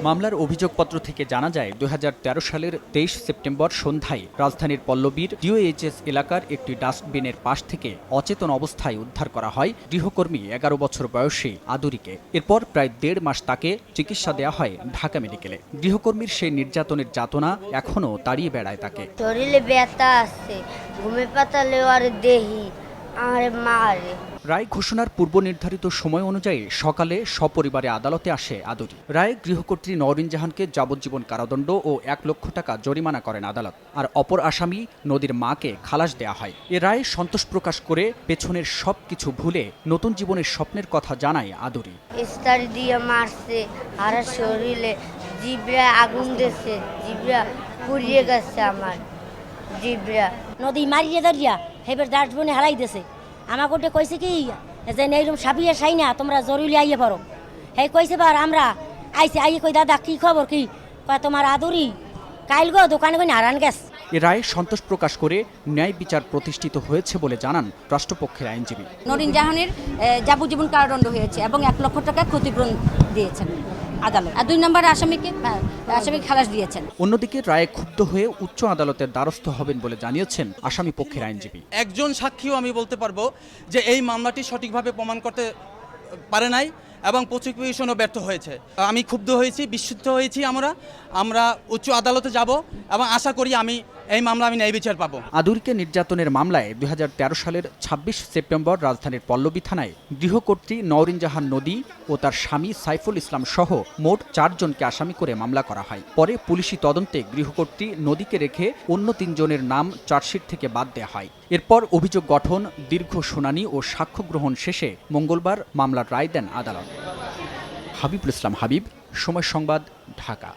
মামলার অভিযোগপত্র থেকে জানা যায় ২০১৩ সালের ২৩ সেপ্টেম্বর সন্ধ্যায় রাজধানীর পল্লবীর ডিওএইচএস এলাকার একটি ডাস্টবিনের পাশ থেকে অচেতন অবস্থায় উদ্ধার করা হয় গৃহকর্মী ১১ বছর বয়সী আদুরীকে। এরপর প্রায় ১.৫ মাস তাকে চিকিৎসা দেওয়া হয় ঢাকা মেডিকেলে। গৃহকর্মীর সেই নির্যাতনের যাতনা এখনও তাড়িয়ে বেড়ায় তাকে। শরীরে ব্যথা আছে, ঘুমে পাতালে আর দেহি আর মারে। রায় ঘোষণার পূর্ব নির্ধারিত সময় অনুযায়ী সকালে সপরিবারে আদালতে আসে আদুরী। রায়ে গৃহকর্ত্রী নওরিন জাহানকে যাবজ্জীবন কারাদণ্ড ও ১ লক্ষ টাকা জরিমানা করেন আদালত। আর অপর আসামি নদীর মাকে খালাস দেয়া হয়। এ রায়ে সন্তোষ প্রকাশ করে পেছনের সবকিছু ভুলে নতুন জীবনের স্বপ্নের কথা জানায় আদুরী। ইস্তারি দিয়ে মারছে আর শরীরে জিব্রা আগুন দিয়েছে, জিব্রা পুড়িয়ে গেছে আমার জিব্রা। নদী মারিয়ে দাঁড়িয়া হেবার ডাস্টবিনে হারাই দিয়েছে। আমাকে ওটা কইছে কি যে এইরকম সাবিয়ে সাই না তোমরা জরুরি আইয়ে পারো। হে কইছে বার আমরা আইসে আইয়ে কই দাদা কি খবর কি কয় তোমার আদুরি কাইল গো দোকানে কই হারান গেছ। এ রায়ে সন্তোষ প্রকাশ করে ন্যায় বিচার প্রতিষ্ঠিত হয়েছে বলে জানান রাষ্ট্রপক্ষের আইনজীবী। নওরিন জাহানের যাবজ্জীবন কারাদণ্ড হয়েছে এবং ১ লক্ষ টাকা ক্ষতিপূরণ দিয়েছেন আদালত। আর ২ নম্বর আসামিকে খালাস দিয়েছেন। অন্যদিকে রায়ে ক্ষুব্ধ হয়ে উচ্চ আদালতের দ্বারস্থ হবেন বলে জানিয়েছেন আসামি পক্ষের আইনজীবী। একজন সাক্ষীও আমি বলতে পারবো যে এই মামলাটি সঠিকভাবে প্রমাণ করতে পারে নাই এবং প্রসিকিউশনও ব্যর্থ হয়েছে। আমি ক্ষুব্ধ হয়েছি, বিস্মিত হয়েছি। আমরা উচ্চ আদালতে যাব এবং আশা করি এই মামলা আমি ন্যায় বিচার পাবো। আদুরীকে নির্যাতনের মামলায় ২০১৩ সালের ২৬ সেপ্টেম্বর রাজধানীর পল্লবী থানায় গৃহকর্ত্রী নওরিন জাহান নদী ও তার স্বামী সাইফুল ইসলাম সহ মোট ৪ জনকে আসামি করে মামলা করা হয়। পরে পুলিশি তদন্তে গৃহকর্ত্রী নদীকে রেখে অন্য ৩ জনের নাম চার্জশিট থেকে বাদ দেওয়া হয়। এরপর অভিযোগ গঠন, দীর্ঘ শুনানি ও সাক্ষ্য গ্রহণ শেষে মঙ্গলবার মামলার রায় দেন আদালত। হাবিবুল ইসলাম হাবিব, সময় সংবাদ, ঢাকা।